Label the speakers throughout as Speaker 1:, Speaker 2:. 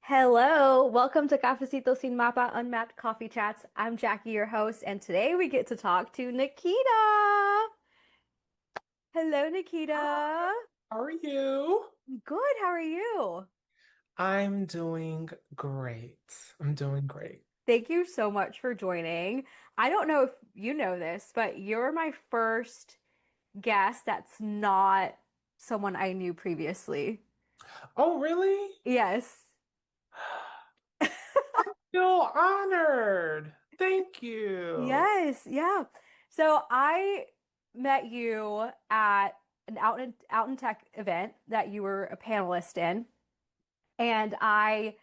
Speaker 1: Hello, welcome to Cafecito Sin Mapa Unmapped Coffee Chats. I'm Jackie, your host, and today we get to talk to Nikita. Hello, Nikita.
Speaker 2: How are you?
Speaker 1: Good, how are you?
Speaker 2: I'm doing great. I'm doing great.
Speaker 1: Thank you so much for joining. I don't know if you know this, but you're my first guest that's not someone I knew previously.
Speaker 2: Oh, really?
Speaker 1: Yes.
Speaker 2: Feel honored. Thank you.
Speaker 1: Yes, yeah. So I met you at an out in tech event that you were a panelist in, and I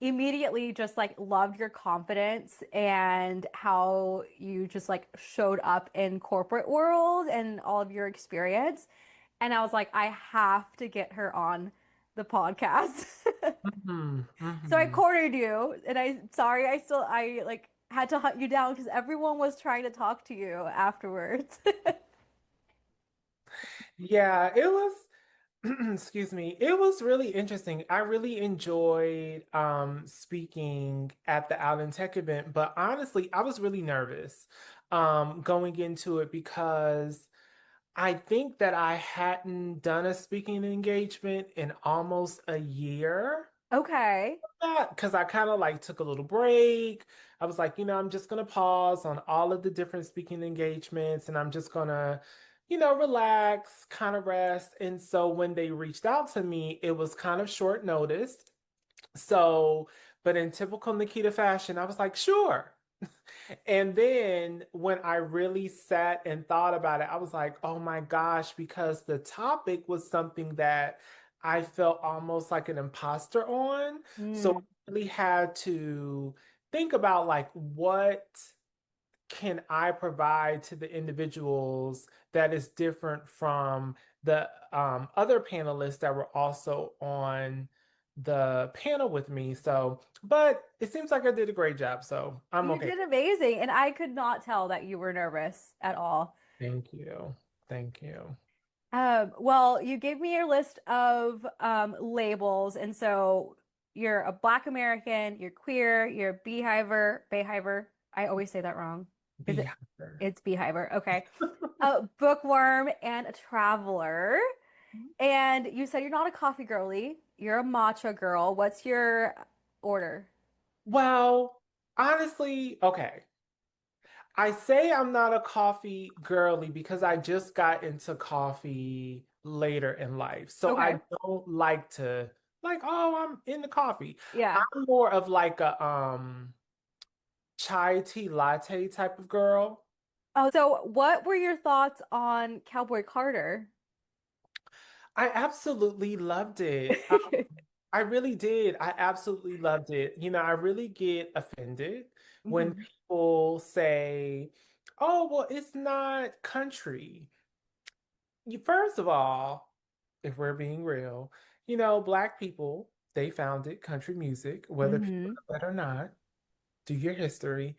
Speaker 1: immediately just like loved your confidence and how you just like showed up in corporate world and all of your experience. And I was like, I have to get her on the podcast.
Speaker 2: hmm
Speaker 1: So I
Speaker 2: hmm
Speaker 1: cornered you, and I like had to hunt you down because everyone was trying to talk to you afterwards.
Speaker 2: Yeah, it was, excuse me, it was really interesting. I really enjoyed speaking at the Out in Tech event, but honestly, I was really nervous going into it because I think that I hadn't done a speaking engagement in almost a year.
Speaker 1: Okay.
Speaker 2: Because I kind of like took a little break. I was like, I'm just gonna pause on all of the different speaking engagements and I'm just gonna, relax, kind of rest. And so when they reached out to me, it was kind of short notice. So, but in typical Nikita fashion, I was like, sure. And then when I really sat and thought about it, I was like, oh my gosh, because the topic was something that I felt almost like an imposter on. So
Speaker 1: Mm.
Speaker 2: I really had to think about like what can I provide to the individuals that is different from the other panelists that were also on the panel with me. So, but it seems like I did a great job, so I'm
Speaker 1: You
Speaker 2: okay.
Speaker 1: did amazing, and I could not tell that you were nervous at all.
Speaker 2: Thank you. Thank you.
Speaker 1: Well, you gave me your list of labels, and so you're a Black American, you're queer, you're a beehiver. I always say that wrong. Is
Speaker 2: Be
Speaker 1: it?
Speaker 2: hyper.
Speaker 1: It's beehiver. Okay. A bookworm and a traveler. And you said you're not a coffee girly, you're a matcha girl. What's your order?
Speaker 2: Well, honestly, okay. I say I'm not a coffee girly because I just got into coffee later in life. So I
Speaker 1: Okay.
Speaker 2: don't like to like, oh, I'm into coffee.
Speaker 1: Yeah.
Speaker 2: I'm more of like a chai tea latte type of girl.
Speaker 1: Oh, so what were your thoughts on Cowboy Carter?
Speaker 2: I absolutely loved it. I really did. I absolutely loved it. I really get offended when
Speaker 1: Mhm.
Speaker 2: people say, "Oh, well, it's not country." First of all, if we're being real, Black people, they founded country music, whether people
Speaker 1: Hmm.
Speaker 2: know that or not. Do your history.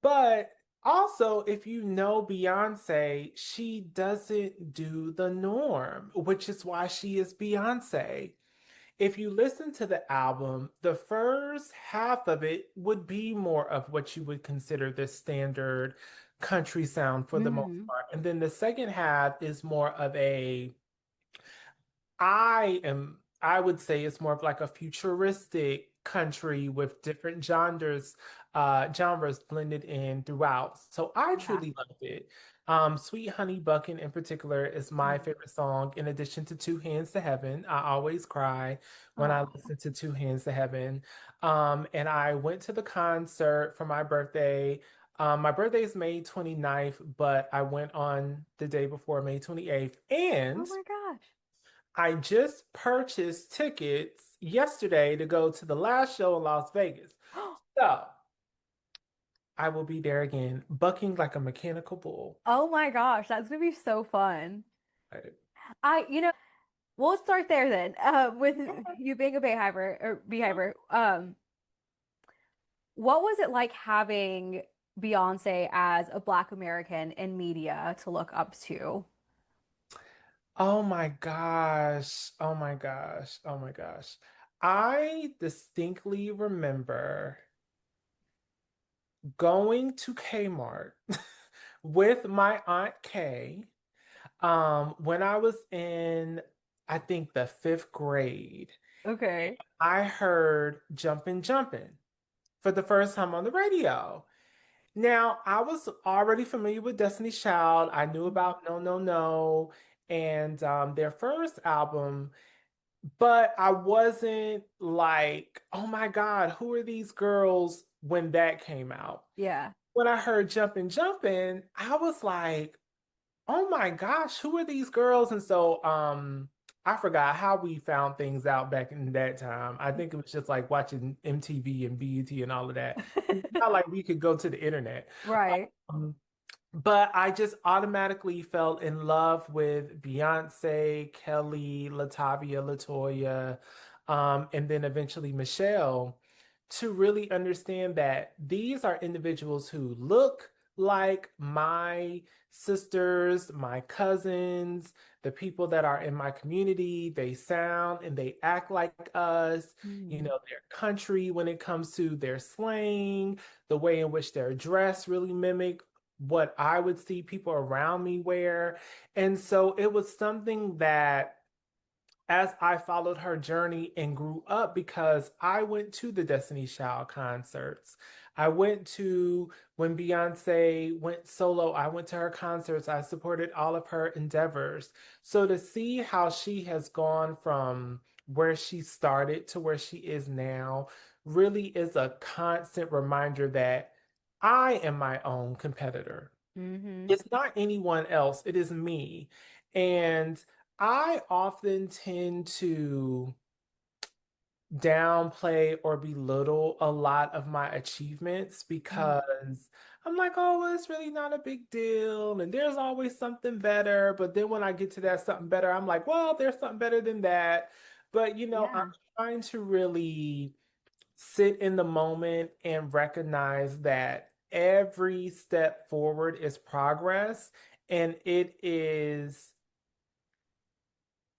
Speaker 2: But also, if you know Beyonce, she doesn't do the norm, which is why she is Beyonce. If you listen to the album, the first half of it would be more of what you would consider the standard country sound for the most
Speaker 1: Hmm.
Speaker 2: part. And then the second half is more of I would say it's more of like a futuristic country with different genres blended in throughout. So I
Speaker 1: Yeah.
Speaker 2: truly loved it. Sweet Honey Buckin' in particular is my
Speaker 1: Mhm.
Speaker 2: favorite song, in addition to Two Hands to Heaven. I always cry when I
Speaker 1: Oh.
Speaker 2: listen to Two Hands to Heaven. And I went to the concert for my birthday. My birthday is May 29th, but I went on the day before May 28th.
Speaker 1: Oh
Speaker 2: And
Speaker 1: my gosh.
Speaker 2: I just purchased tickets yesterday to go to the last show in Las Vegas. So I will be there again, bucking like a mechanical bull.
Speaker 1: Oh my gosh, that's gonna be so fun.
Speaker 2: Right.
Speaker 1: We'll start there then. With you being a beehiver. What was it like having Beyonce as a Black American in media to look up to?
Speaker 2: Oh my gosh. Oh my gosh. Oh my gosh. I distinctly remember going to Kmart with my Aunt Kay when I was in, I think, the fifth grade.
Speaker 1: Okay.
Speaker 2: I heard Jumpin' Jumpin' for the first time on the radio. Now, I was already familiar with Destiny's Child. I knew
Speaker 1: Mhm.
Speaker 2: about No No No and their first album, but I wasn't like, oh my God, who are these girls when that came out?
Speaker 1: Yeah.
Speaker 2: When I heard Jumpin' Jumpin', I was like, oh my gosh, who are these girls? And so I forgot how we found things out back in that time. I think it was just like watching MTV and BET and all of that. It's not like we could go to the internet.
Speaker 1: Right.
Speaker 2: Um, but I just automatically fell in love with Beyonce, Kelly, Latavia, Latoya, and then eventually Michelle to really understand that these are individuals who look like my sisters, my cousins, the people that are in my community. They sound and they act like us. You
Speaker 1: Mhm.
Speaker 2: know, their country when it comes to their slang, the way in which they're dressed really mimic what I would see people around me wear. And so it was something that as I followed her journey and grew up, because I went to the Destiny's Child concerts. I went to when Beyonce went solo, I went to her concerts. I supported all of her endeavors. So to see how she has gone from where she started to where she is now really is a constant reminder that I am my own competitor.
Speaker 1: Hmm.
Speaker 2: It's not anyone else, it is me. And I often tend to downplay or belittle a lot of my achievements because I'm like, oh, well, it's really not a big deal. And there's always something better. But then when I get to that something better, I'm like, well, there's something better than that. But, I'm
Speaker 1: Yeah.
Speaker 2: trying to really sit in the moment and recognize that every step forward is progress and it is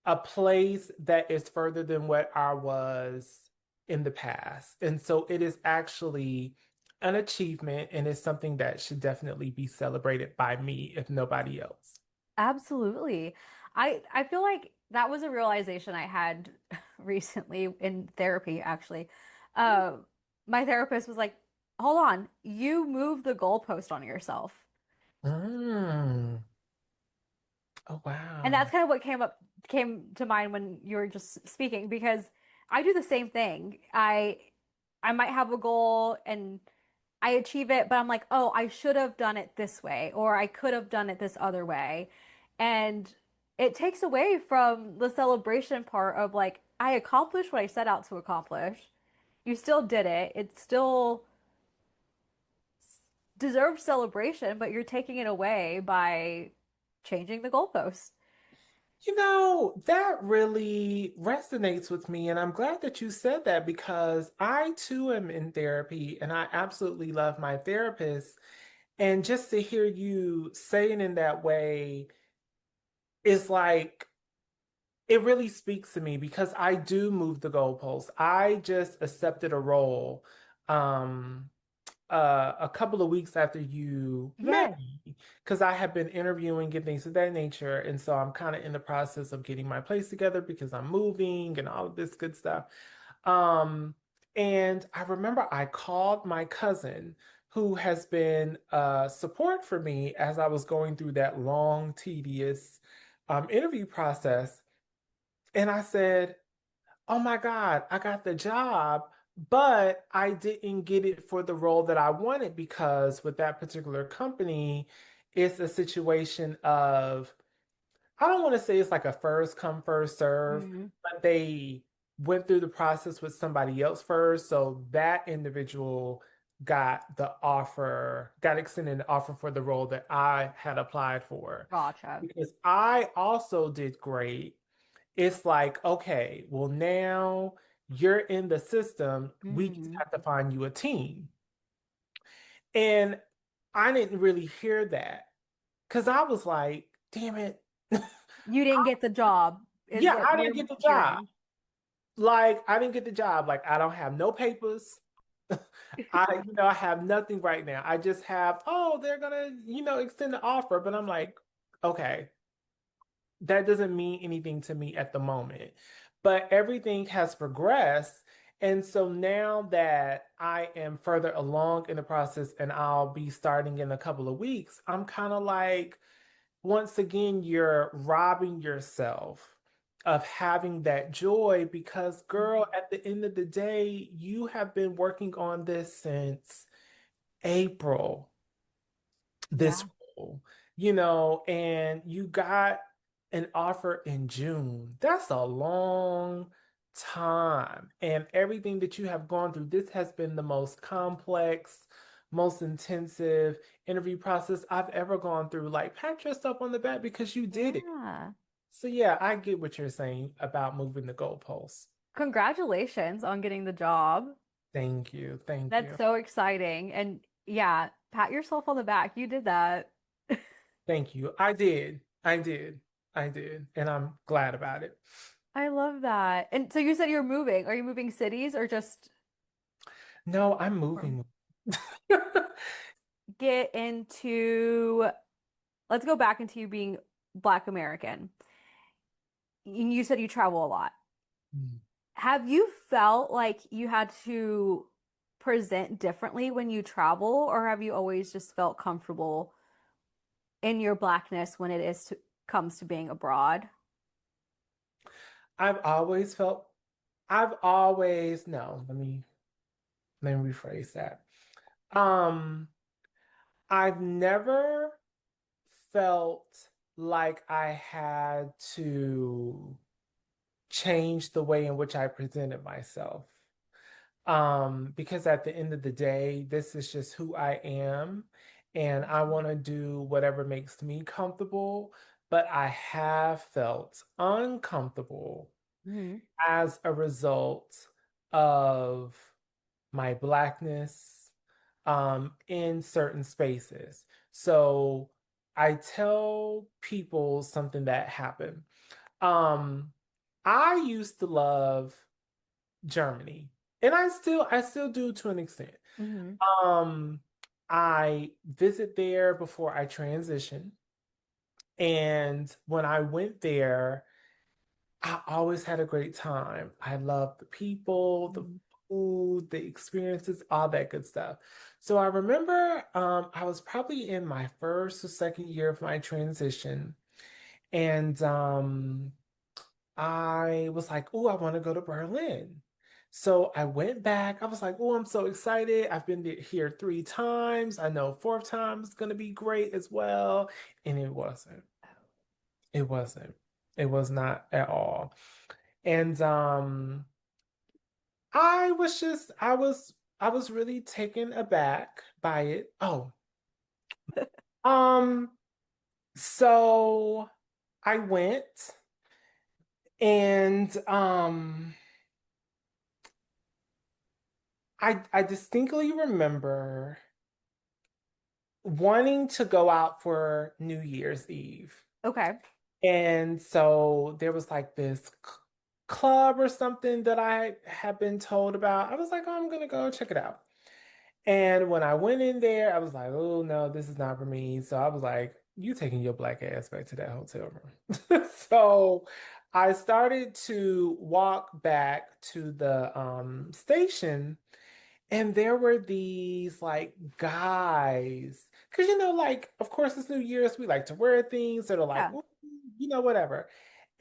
Speaker 2: a place that is further than what I was in the past. And so it is actually an achievement and it's something that should definitely be celebrated by me, if nobody else.
Speaker 1: Absolutely. I feel like that was a realization I had recently in therapy, actually. Uh, my therapist was like, "Hold on, you moved the goalpost on yourself."
Speaker 2: Mm. Oh,
Speaker 1: And that's
Speaker 2: wow.
Speaker 1: kind of what came to mind when you were just speaking because I do the same thing. I might have a goal and I achieve it, but I'm like, "Oh, I should have done it this way or I could have done it this other way." And it takes away from the celebration part of like I accomplished what I set out to accomplish. You still did it. It still deserves celebration, but you're taking it away by changing the goalposts.
Speaker 2: That really resonates with me. And I'm glad that you said that because I too am in therapy and I absolutely love my therapist. And just to hear you say it in that way is like, it really speaks to me because I do move the goalposts. I just accepted a role um, a couple of weeks after you met
Speaker 1: Yeah.
Speaker 2: me because I have been interviewing and things of that nature. And so I'm kind of in the process of getting my place together because I'm moving and all of this good stuff. Um, and I remember I called my cousin who has been support for me as I was going through that long, tedious interview process. And I said, oh my God, I got the job, but I didn't get it for the role that I wanted because with that particular company, it's a situation of, I don't want to say it's like a first come, first serve,
Speaker 1: Hmm.
Speaker 2: but they went through the process with somebody else first. So that individual got the offer, got extended an offer for the role that I had applied for.
Speaker 1: Gotcha.
Speaker 2: Because I also did great, it's like, okay, well, now you're in the system. We just
Speaker 1: Hmm.
Speaker 2: have to find you a team. And I didn't really hear that because I was like, damn it.
Speaker 1: You didn't get the job, is
Speaker 2: Yeah,
Speaker 1: what
Speaker 2: I didn't
Speaker 1: you're
Speaker 2: get the job.
Speaker 1: hearing.
Speaker 2: Like I didn't get the job. Like I don't have no papers. I have nothing right now. I just have, oh, they're gonna, extend the offer. But I'm like, okay, that doesn't mean anything to me at the moment. But everything has progressed. And so now that I am further along in the process and I'll be starting in a couple of weeks, I'm kind of like, once again, you're robbing yourself of having that joy because, girl, at the end of the day, you have been working on this since April, this
Speaker 1: Yeah.
Speaker 2: role, and you got an offer in June. That's a long time. And everything that you have gone through, this has been the most complex, most intensive interview process I've ever gone through. Like, pat yourself on the back because you did it.
Speaker 1: Yeah.
Speaker 2: So, yeah, I get what you're saying about moving the goalposts.
Speaker 1: Congratulations on getting the job.
Speaker 2: Thank you. Thank
Speaker 1: That's
Speaker 2: you.
Speaker 1: so exciting. And yeah, pat yourself on the back. You did that.
Speaker 2: Thank you. I did. I did. I did. And I'm glad about it.
Speaker 1: I love that. And so you said you're moving. Are you moving cities or just
Speaker 2: No, I'm
Speaker 1: or
Speaker 2: moving.
Speaker 1: get into, let's go back into you being Black American. You said you travel a lot. Have you felt like you had to present differently when you travel, or have you always just felt comfortable in your Blackness when comes to being abroad?
Speaker 2: I've always felt, I've always, no, let me rephrase that. Um, I've never felt like I had to change the way in which I presented myself. Because at the end of the day, this is just who I am, and I want to do whatever makes me comfortable, but I have felt uncomfortable
Speaker 1: Hmm.
Speaker 2: as a result of my blackness in certain spaces. So I tell people something that happened. Um, I used to love Germany, and I still do to an extent.
Speaker 1: Hmm.
Speaker 2: Um, I visit there before I transition, and when I went there, I always had a great time. I love the people, the
Speaker 1: Hmm.
Speaker 2: food, the experiences, all that good stuff. So I remember I was probably in my first or second year of my transition, and I was like, oh, I want to go to Berlin. So I went back. I was like, oh, I'm so excited. I've been here 3 times. I know fourth time is going to be great as well. And it wasn't. It wasn't. It was not at all. And I was really taken aback by it. Oh, um, so I went and I distinctly remember wanting to go out for New Year's Eve.
Speaker 1: Okay.
Speaker 2: And so there was like this club or something that I had been told about. I was like, oh, I'm gonna go check it out. And when I went in there, I was like, oh no, this is not for me. So I was like, you taking your black ass back to that hotel room. So I started to walk back to the station, and there were these like guys, because like, of course, it's New Year's, we like to wear things that are like,
Speaker 1: Yeah.
Speaker 2: "Ooh," whatever.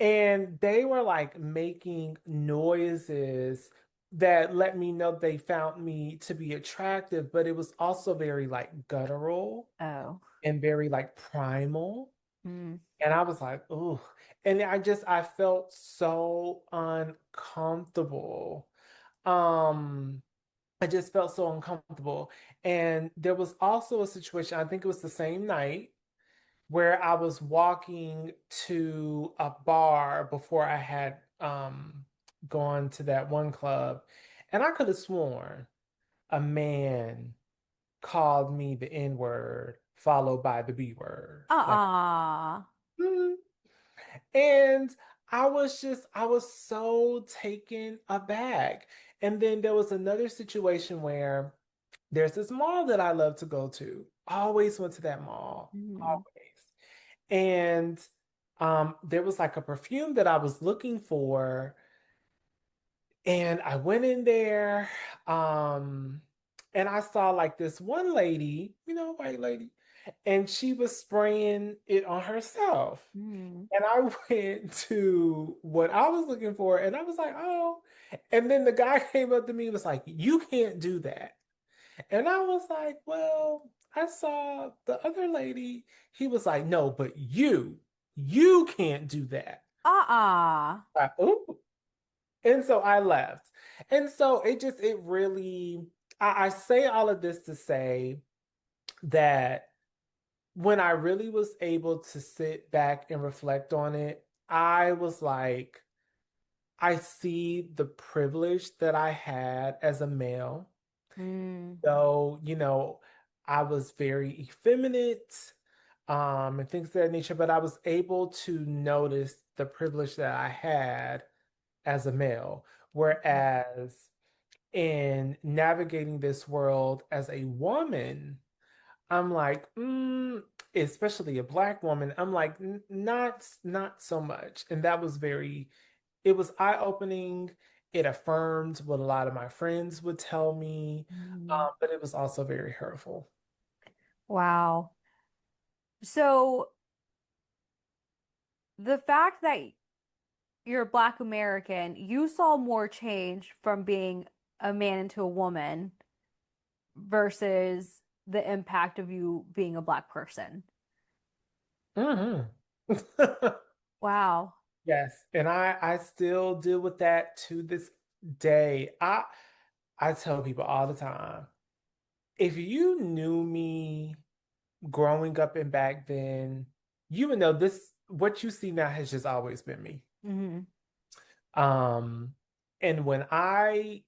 Speaker 2: And they were like making noises that let me know they found me to be attractive, but it was also very like guttural
Speaker 1: Oh.
Speaker 2: and very like primal.
Speaker 1: Mm.
Speaker 2: And I was like, oh, and I felt so uncomfortable. Um, I just felt so uncomfortable. And there was also a situation, I think it was the same night, where I was walking to a bar before I had gone to that one club. And I could have sworn a man called me the N word followed by the B word. Like,
Speaker 1: Uh-uh.
Speaker 2: "Hmm." And I was so taken aback. And then there was another situation where there's this mall that I love to go to. Always went to that mall.
Speaker 1: Mm.
Speaker 2: Always. And there was like a perfume that I was looking for. And I went in there, um, and I saw like this one lady, white lady, and she was spraying it on herself.
Speaker 1: Mm.
Speaker 2: And I went to what I was looking for, and I was like, oh. And then the guy came up to me and was like, you can't do that. And I was like, well, I saw the other lady. He was like, no, but you can't do that.
Speaker 1: Uh-uh.
Speaker 2: Oh. And so I left. And so it really, I say all of this to say that when I really was able to sit back and reflect on it, I was like, I see the privilege that I had as a male.
Speaker 1: Mm.
Speaker 2: Though, I was very effeminate, and things of that nature, but I was able to notice the privilege that I had as a male. Whereas in navigating this world as a woman, I'm like, especially a black woman, I'm like, not so much. And that was it was eye-opening. It affirmed what a lot of my friends would tell me,
Speaker 1: Mm.
Speaker 2: but it was also very hurtful.
Speaker 1: Wow. So the fact that you're Black American, you saw more change from being a man into a woman versus the impact of you being a Black person.
Speaker 2: Hmm.
Speaker 1: Wow.
Speaker 2: Yes, and I still deal with that to this day. I tell people all the time, if you knew me growing up and back then, you would know this what you see now has just always been me.
Speaker 1: Hmm.
Speaker 2: Um, and when I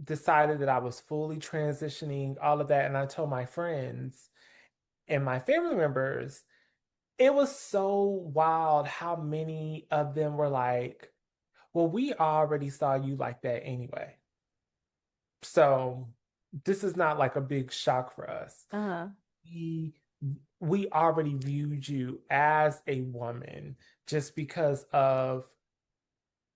Speaker 2: decided that I was fully transitioning, all of that, and I told my friends and my family members, it was so wild how many of them were like, well, we already saw you like that anyway. So this is not like a big shock for us.
Speaker 1: Uh-huh.
Speaker 2: We we already viewed you as a woman just because of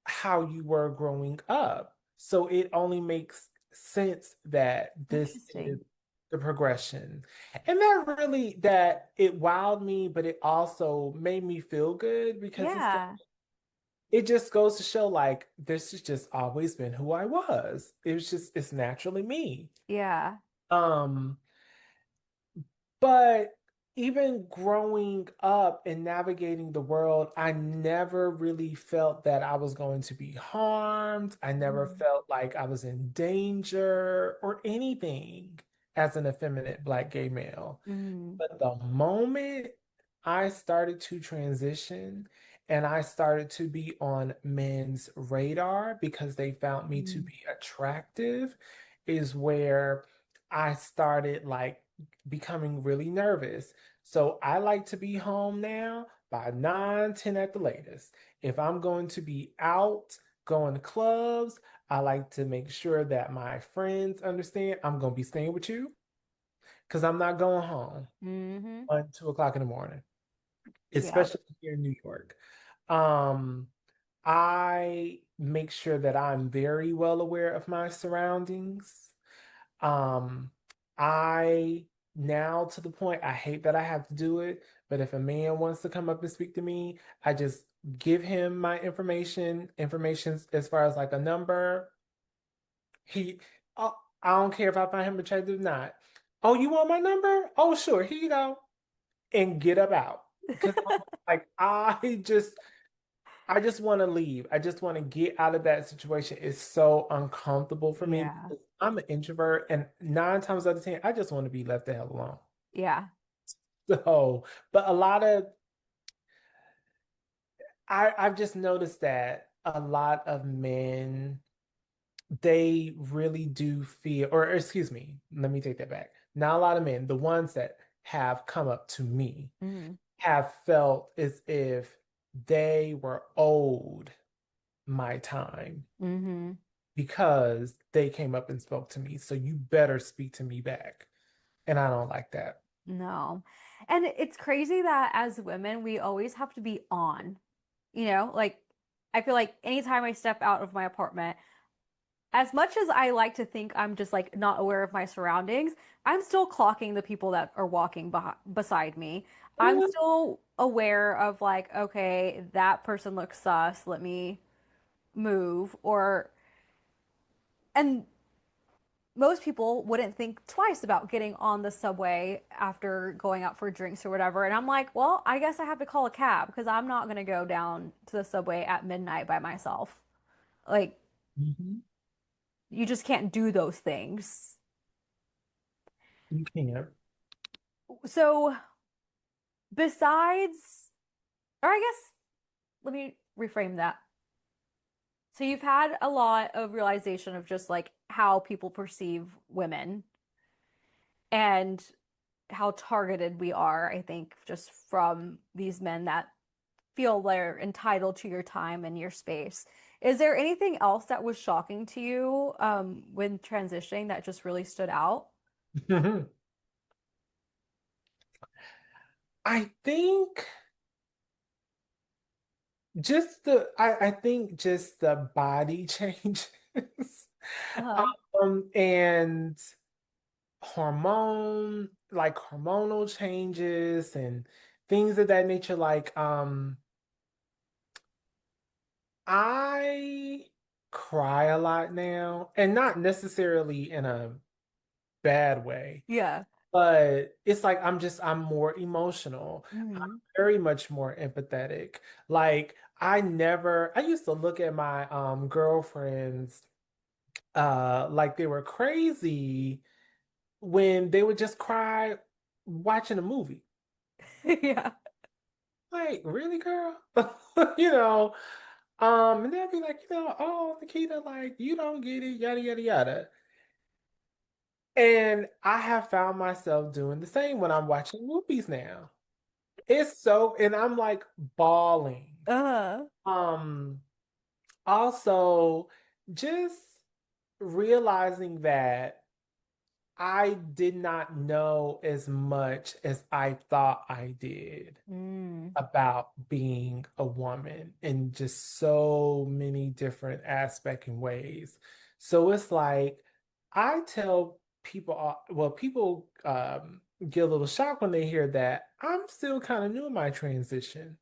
Speaker 2: how you were growing up. So it only makes sense that this is
Speaker 1: Interesting.
Speaker 2: the progression. And that really that it wowed me, but it also made me feel good because
Speaker 1: Yeah.
Speaker 2: it just goes to show like this has just always been who I was. It's naturally me.
Speaker 1: Yeah.
Speaker 2: Um But even growing up and navigating the world, I never really felt that I was going to be harmed. I never
Speaker 1: Mm.
Speaker 2: felt like I was in danger or anything as an effeminate Black gay male.
Speaker 1: Mm.
Speaker 2: But the moment I started to transition and I started to be on men's radar because they found me to
Speaker 1: Mm.
Speaker 2: be attractive is where I started like becoming really nervous. So I like to be home now by 9, 10 at the latest. If I'm going to be out, going to clubs, I like to make sure that my friends understand I'm going to be staying with you because I'm not going home
Speaker 1: Hmm.
Speaker 2: 1, 2 o'clock in the morning,
Speaker 1: Yeah.
Speaker 2: especially here in New York. Um, I make sure that I'm very well aware of my surroundings. Um, I now to the point I hate that I have to do it, but if a man wants to come up and speak to me, I just give him my information as far as like a number. He, oh, I don't care if I find him attractive or not. Oh, you want my number? Oh, sure, here you go, and get up out. Because like I just want to leave. I just want to get out of that situation. It's so uncomfortable for me
Speaker 1: Yeah.
Speaker 2: because I'm an introvert, and 9 times out of 10, I just want to be left the hell alone.
Speaker 1: Yeah.
Speaker 2: So, but I've just noticed that a lot of men, they really do feel, or excuse me, let me take that back. Not a lot of men, the ones that have come up to me
Speaker 1: Mm.
Speaker 2: have felt as if they were owed my time
Speaker 1: Mm-hmm.
Speaker 2: because they came up and spoke to me. So you better speak to me back. And I don't like that.
Speaker 1: No. And it's crazy that as women, we always have to be on. Like I feel like anytime I step out of my apartment, as much as I like to think I'm just like not aware of my surroundings, I'm still clocking the people that are walking beside me. I'm
Speaker 2: Mhm.
Speaker 1: still aware of like, okay, that person looks sus, let me move. And most people wouldn't think twice about getting on the subway after going out for drinks or whatever. And I'm like, well, I guess I have to call a cab because I'm not going to go down to the subway at midnight by myself. Like,
Speaker 2: Mhm.
Speaker 1: you just can't do those things.
Speaker 2: You can't.
Speaker 1: So, besides, or I guess, let me reframe that. So, you've had a lot of realization of just like how people perceive women and how targeted we are, I think, just from these men that feel they're entitled to your time and your space. Is there anything else that was shocking to you when transitioning that just really stood out?
Speaker 2: I think I think just the body changes.
Speaker 1: Uh-huh.
Speaker 2: And hormonal changes and things of that nature. Like, I cry a lot now, and not necessarily in a bad way,
Speaker 1: Yeah.
Speaker 2: but it's like I'm more emotional. I'm
Speaker 1: Hmm.
Speaker 2: very much more empathetic. Like, I used to look at my girlfriends like they were crazy when they would just cry watching a movie.
Speaker 1: Yeah.
Speaker 2: Like, really, girl? You know, and they'd be like, oh, Nikita, like, you don't get it, yada, yada, yada. And I have found myself doing the same when I'm watching movies now. It's so, and I'm like bawling.
Speaker 1: Uh,
Speaker 2: Um, Also, just realizing that I did not know as much as I thought I did
Speaker 1: mm,
Speaker 2: about being a woman in just so many different aspects and ways. So it's like I tell people, well, people get a little shocked when they hear that I'm still kind of new in my transition.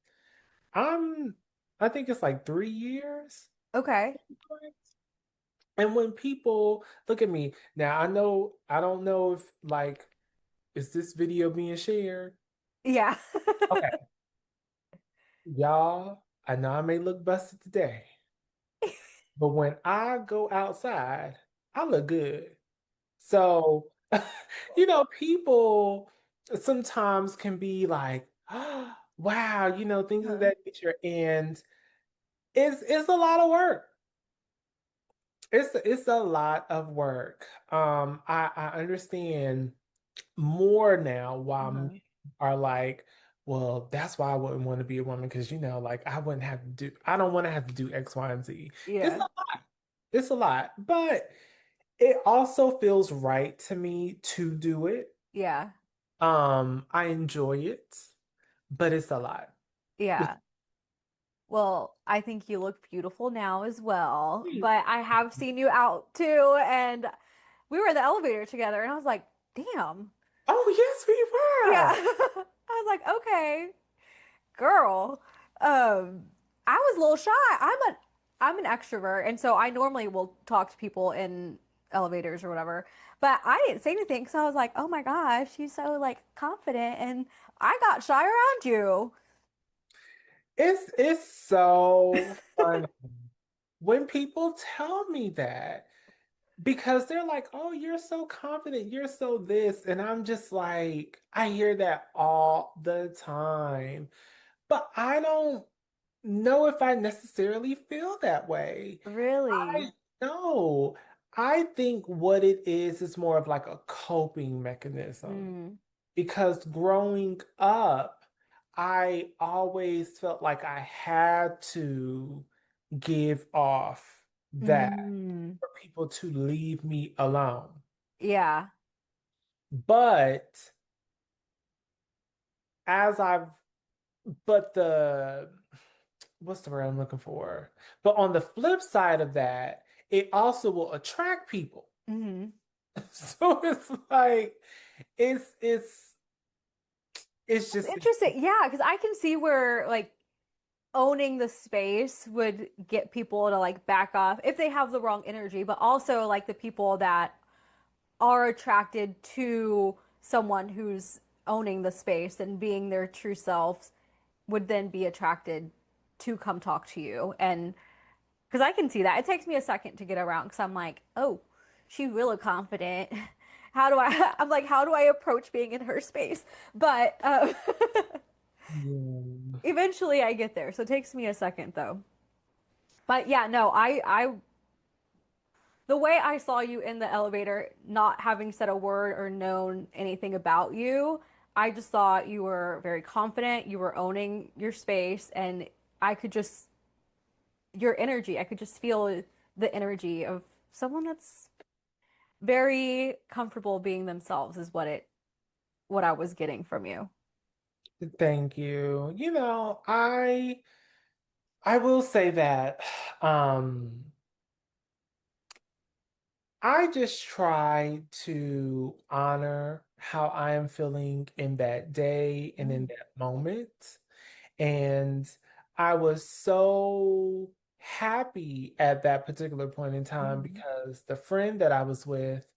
Speaker 2: I'm, I think it's like 3 years.
Speaker 1: okay.
Speaker 2: And when people look at me now, I don't know if like, is this video being shared?
Speaker 1: Yeah.
Speaker 2: Okay, y'all, I know I may look busted today, but when I go outside, I look good. So, people sometimes can be like, oh, wow, things of
Speaker 1: Uh,
Speaker 2: that nature. And it's a lot of work. It's a lot of work. I understand more now why men
Speaker 1: uh,
Speaker 2: are like, well, that's why I wouldn't want to be a woman because like I don't want to have to do X, Y, and Z. It's
Speaker 1: yeah.
Speaker 2: a it's a lot, but it also feels right to me to do it.
Speaker 1: Yeah.
Speaker 2: I enjoy it, but it's a lot. It's
Speaker 1: Yeah. Well, I think you look beautiful now as well, but I have seen you out too, and we were in the elevator together, and I was like, damn.
Speaker 2: Oh, yes, we
Speaker 1: Yeah.
Speaker 2: were.
Speaker 1: I was like, okay, girl. Um, I was a little shy. I'm an extrovert, and so I normally will talk to people in elevators or whatever. But I didn't say anything because I was like, oh my gosh, she's so like confident, and I got shy around you.
Speaker 2: It's so fun when people tell me that because they're like, "Oh, you're so confident, you're so this," and I'm just like, I hear that all the time, but I don't know if I necessarily feel that way.
Speaker 1: Really?
Speaker 2: I know. I think what it is more of like a coping mechanism
Speaker 1: Mm,
Speaker 2: because growing up, I always felt like I had to give off that
Speaker 1: Mm,
Speaker 2: for people to leave me alone.
Speaker 1: yeah.
Speaker 2: But as I've, but the, what's the word I'm looking for? But on the flip side of that, it also will attract people.
Speaker 1: Hmm.
Speaker 2: So it's like, it's, it's, it's
Speaker 1: That's
Speaker 2: just,
Speaker 1: interesting. Yeah, because I can see where like owning the space would get people to like back off if they have the wrong energy, but also like the people that are attracted to someone who's owning the space and being their true selves would then be attracted to come talk to you. And because I can see that. It takes me a second to get around because I'm like, oh, she's really confident. How do I, I'm like, how do I approach being in her space? But
Speaker 2: yeah.
Speaker 1: eventually I get there. So it takes me a second though. But yeah, no, the way I saw you in the elevator, not having said a word or known anything about you, I just thought you were very confident, you were owning your space, and I could just, your energy, I could just feel the energy of someone that's very comfortable being themselves is what I was getting from you.
Speaker 2: Thank you. I will say that I just try to honor how I am feeling in that day and in
Speaker 1: Mm,
Speaker 2: that moment. And I was so happy at that particular point in time
Speaker 1: mhm.
Speaker 2: because the friend that I was with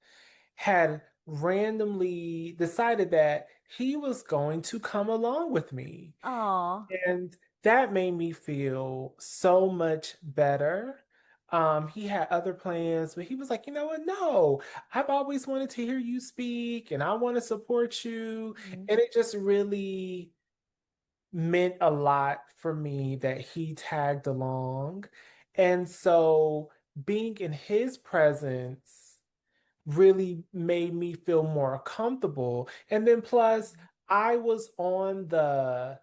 Speaker 2: had randomly decided that he was going to come along with me.
Speaker 1: Aw.
Speaker 2: And that made me feel so much better. He had other plans, but he was like, you know what? No, I've always wanted to hear you speak and I want to support you.
Speaker 1: Mhm.
Speaker 2: And it just really meant a lot for me that he tagged along. And so being in his presence really made me feel more comfortable. And then plus I was on the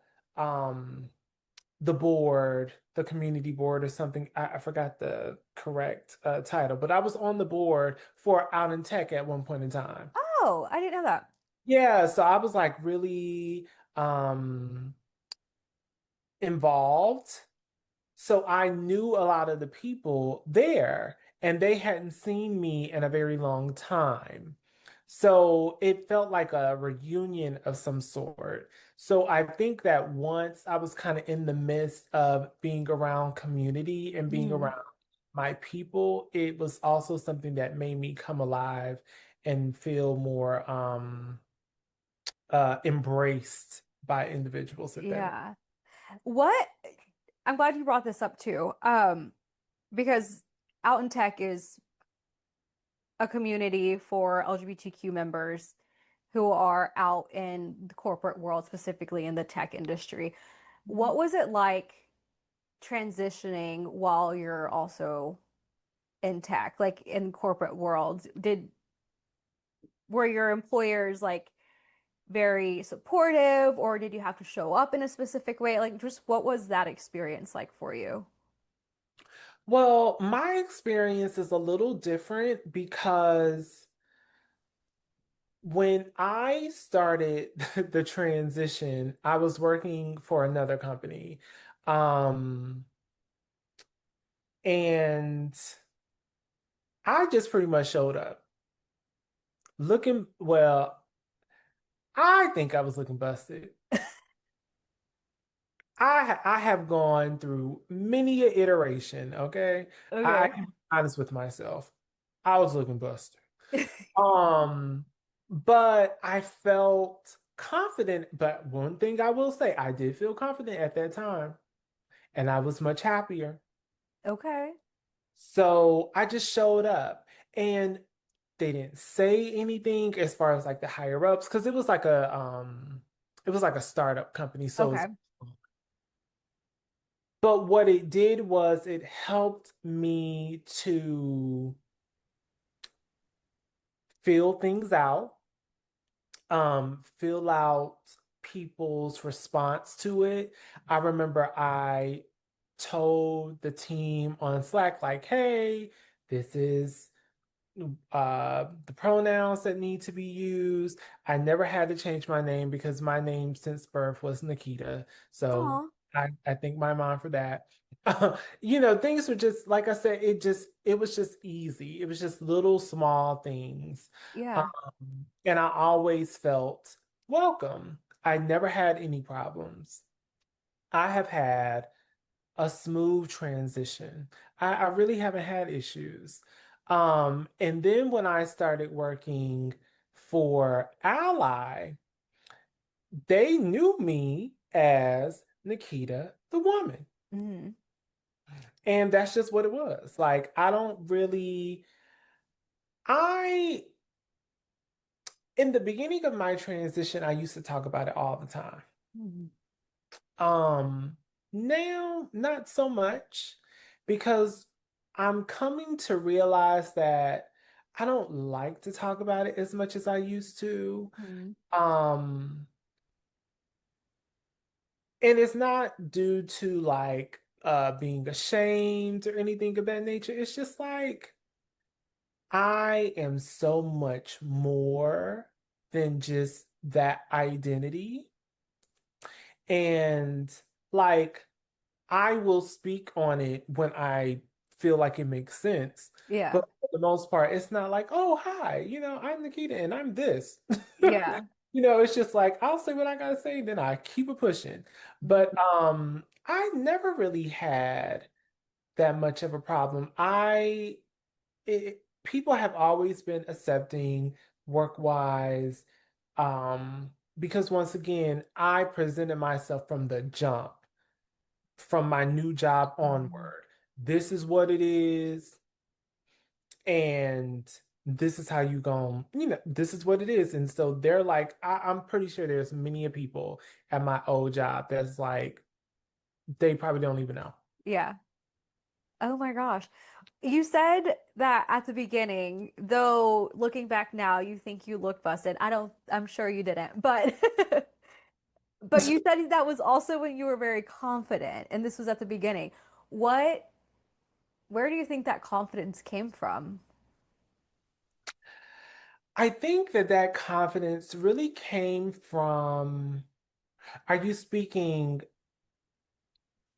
Speaker 2: board, the community board or something. I forgot the correct title, but I was on the board for Out in Tech at one point in time.
Speaker 1: Oh, I didn't know that.
Speaker 2: Yeah, so I was like really um involved. So I knew a lot of the people there, and they hadn't seen me in a very long time. So it felt like a reunion of some sort. So I think that once I was kind of in the midst of being around community and being
Speaker 1: Mhm.
Speaker 2: around my people, it was also something that made me come alive and feel more embraced by individuals within it.
Speaker 1: Yeah. What I'm glad you brought this up too. Because Out in Tech is a community for LGBTQ members who are out in the corporate world, specifically in the tech industry. What was it like transitioning while you're also in tech, like in corporate worlds? Were your employers like very supportive, or did you have to show up in a specific way? Like, just what was that experience like for you?
Speaker 2: Well, my experience is a little different because when I started the transition, I was working for another company. Um, and I just pretty much showed up looking, well, I think I was looking busted. I have gone through many a iteration, okay? I
Speaker 1: Okay.
Speaker 2: can be honest with myself. I was looking busted. Um, but I felt confident. But one thing I will say, I did feel confident at that time, and I was much happier.
Speaker 1: Okay.
Speaker 2: So I just showed up, and they didn't say anything as far as like the higher ups, because it was like a startup company.
Speaker 1: Okay.
Speaker 2: But what it did was it helped me to feel things out, fill out people's response to it. I remember I told the team on Slack, like, hey, this is the pronouns that need to be used. I never had to change my name because my name since birth was Nikita. So
Speaker 1: Oh,
Speaker 2: I thank my mom for that. Things were just like I said, it was just easy. It was just little small things.
Speaker 1: yeah.
Speaker 2: And I always felt welcome. I never had any problems. I have had a smooth transition. I really haven't had issues. And then when I started working for Ally, they knew me as Nikita the woman.
Speaker 1: Mm,
Speaker 2: And that's just what it was. Like, I don't really, I, in the beginning of my transition, I used to talk about it all the time.
Speaker 1: mm,
Speaker 2: Um, Now, not so much because I'm coming to realize that I don't like to talk about it as much as I used to.
Speaker 1: mm,
Speaker 2: Um, and it's not due to like being ashamed or anything of that nature. It's just like I am so much more than just that identity. And like I will speak on it when I feel like it makes sense.
Speaker 1: yeah.
Speaker 2: But for the most part, it's not like, oh, hi, I'm Nikita and I'm this.
Speaker 1: Yeah.
Speaker 2: It's just like I'll say what I gotta say, then I keep it pushing.
Speaker 1: Mm,
Speaker 2: But I never really had that much of a problem. People have always been accepting work-wise, because once again, I presented myself from the jump from my new job
Speaker 1: mm,
Speaker 2: onward. This is what it is, and this is how you this is what it is. And so they're like, I'm pretty sure there's many a people at my old job that's like, they probably don't even know.
Speaker 1: yeah. Oh my gosh. You said that at the beginning, though looking back now, you think you look busted. I'm sure you didn't, but but you said that was also when you were very confident, and this was at the beginning. What, where do you think that confidence came from?
Speaker 2: I think that confidence really came from, are you speaking,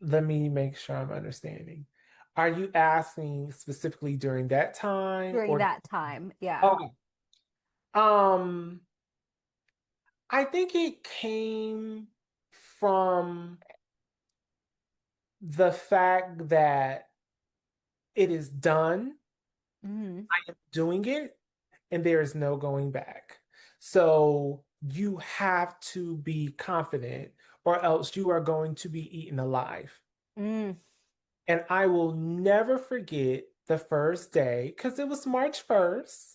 Speaker 2: let me make sure I'm understanding. Are you asking specifically during that time
Speaker 1: During
Speaker 2: or
Speaker 1: that time? Yeah.
Speaker 2: okay. Um I think it came from the fact that it is done.
Speaker 1: Mm,
Speaker 2: I am doing it, and there is no going back. So you have to be confident, or else you are going to be eaten alive.
Speaker 1: mm,
Speaker 2: And I will never forget the first day because it was March 1st.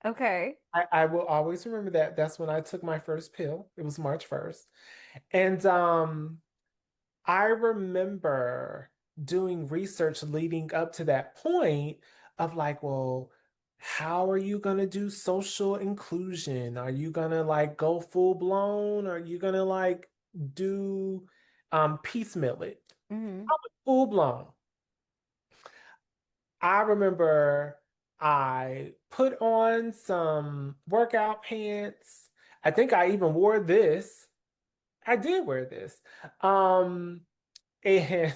Speaker 1: okay.
Speaker 2: I will always remember that. That's when I took my first pill. It was March 1st. And I remember doing research leading up to that point of like, well, how are you going to do social inclusion? Are you going to like go full blown? Are you going to like do piecemeal it?
Speaker 1: Mm,
Speaker 2: I went full blown. I remember I put on some workout pants. I think I even wore this. I did wear this. Um, and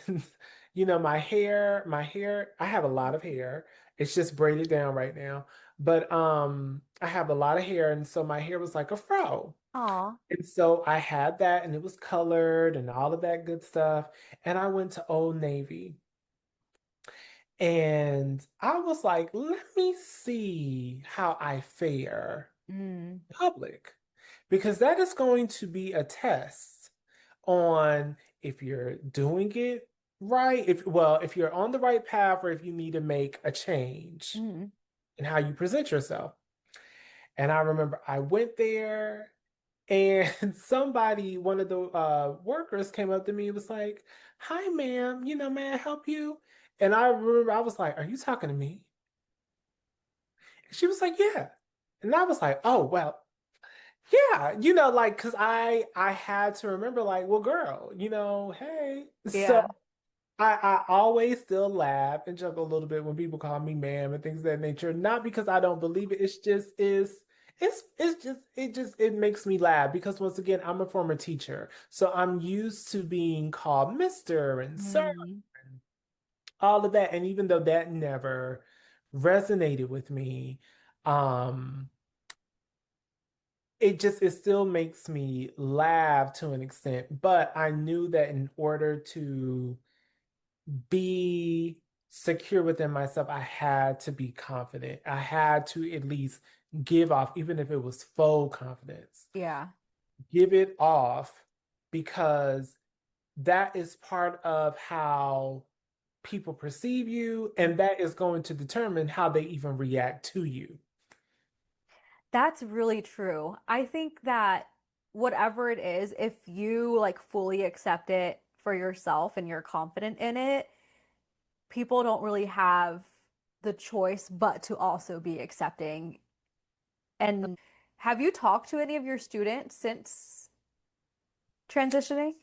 Speaker 2: my hair, I have a lot of hair. It's just braided down right now. But I have a lot of hair, and so my hair was like a fro.
Speaker 1: aw.
Speaker 2: And so I had that and it was colored and all of that good stuff. And I went to Old Navy. And I was like, let me see how I fare
Speaker 1: Mm,
Speaker 2: in public, because that is going to be a test on if you're doing it right, if you're on the right path or if you need to make a change
Speaker 1: mm.
Speaker 2: in how you present yourself. And I remember I went there and one of the workers came up to me and was like, hi, ma'am, may I help you? And I remember I was like, are you talking to me? And she was like, yeah. And I was like, oh, well, Yeah, like, cause I had to remember, like, well, girl, hey. So
Speaker 1: Yeah.
Speaker 2: I always still laugh and joke a little bit when people call me ma'am and things of that nature. Not because I don't believe it. It's just it makes me laugh because once again, I'm a former teacher. So I'm used to being called Mr. and Sir
Speaker 1: Mm.
Speaker 2: and all of that. And even though that never resonated with me, um, it still makes me laugh to an extent. But I knew that in order to be secure within myself, I had to be confident. I had to at least give off, even if it was faux confidence,
Speaker 1: Yeah.
Speaker 2: give it off because that is part of how people perceive you, and that is going to determine how they even react to you.
Speaker 1: That's really true. I think that whatever it is, if you like fully accept it for yourself and you're confident in it, people don't really have the choice but to also be accepting. And have you talked to any of your students since transitioning?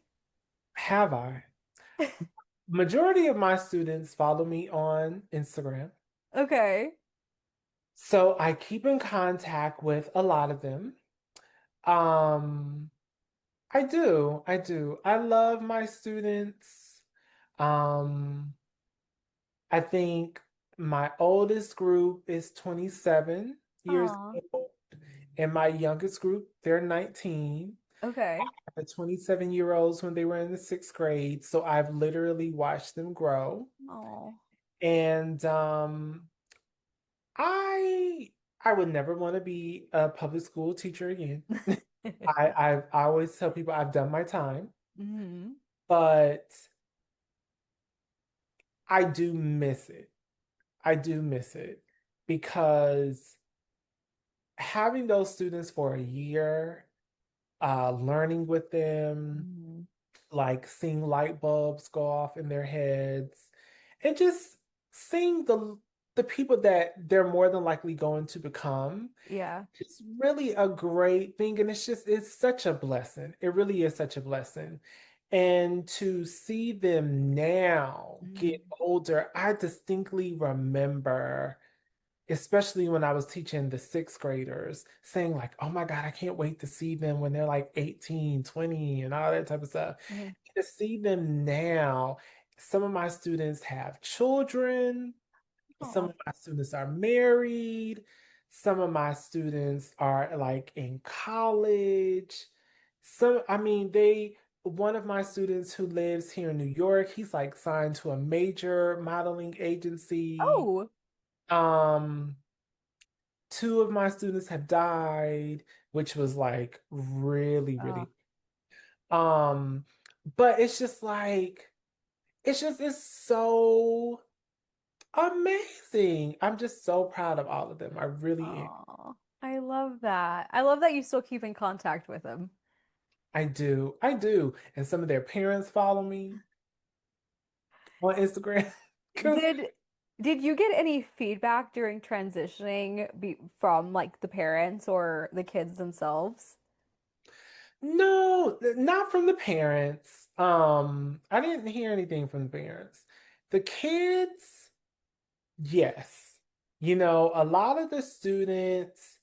Speaker 2: Have I? Majority of my students follow me on Instagram.
Speaker 1: Okay.
Speaker 2: So I keep in contact with a lot of them. Um, I do. I do. I love my students. Um, I think my oldest group is 27 years
Speaker 1: Oh,
Speaker 2: old, and my youngest group, they're 19.
Speaker 1: okay.
Speaker 2: The 27-year-olds when they were in the sixth grade. So I've literally watched them grow.
Speaker 1: Oh.
Speaker 2: And I I would never want to be a public school teacher again. I always tell people I've done my time,
Speaker 1: Hmm.
Speaker 2: but I do miss it. I do miss it because having those students for a year, learning with them,
Speaker 1: Hmm.
Speaker 2: like seeing light bulbs go off in their heads, and just seeing the people that they're more than likely going to become.
Speaker 1: Yeah.
Speaker 2: It's really a great thing, and it's such a blessing. It really is such a blessing. And to see them now get
Speaker 1: Hmm.
Speaker 2: older, I distinctly remember, especially when I was teaching the sixth graders, saying like, oh my God, I can't wait to see them when they're like 18, 20, and all that type of stuff.
Speaker 1: Hmm.
Speaker 2: To see them now, some of my students have children, some
Speaker 1: Oh.
Speaker 2: of my students are married. Some of my students are like in college. One of my students who lives here in New York, he's like signed to a major modeling agency.
Speaker 1: Oh.
Speaker 2: Um, Two of my students have died, which was like really,
Speaker 1: Oh.
Speaker 2: really, um, but it's so amazing. I'm just so proud of all of them. I really am.
Speaker 1: Oh. I love that. I love that you still keep in contact with them.
Speaker 2: I do. I do. And some of their parents follow me on Instagram. Because
Speaker 1: Did did you get any feedback during transitioning from like the parents or the kids themselves?
Speaker 2: no, not from the parents. I didn't hear anything from the parents. The kids, yes. A lot of the students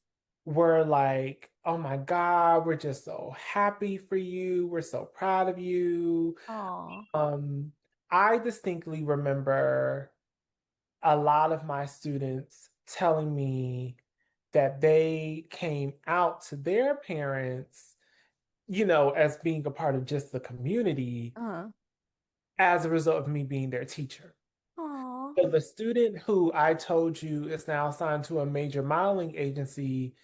Speaker 2: were like, oh my God, we're just so happy for you. We're so proud of you.
Speaker 1: Oh.
Speaker 2: Um, I distinctly remember a lot of my students telling me that they came out to their parents, as being a part of just the community
Speaker 1: Uh-huh.
Speaker 2: as a result of me being their teacher.
Speaker 1: Oh.
Speaker 2: So the student who I told you is now assigned to a major modeling agency,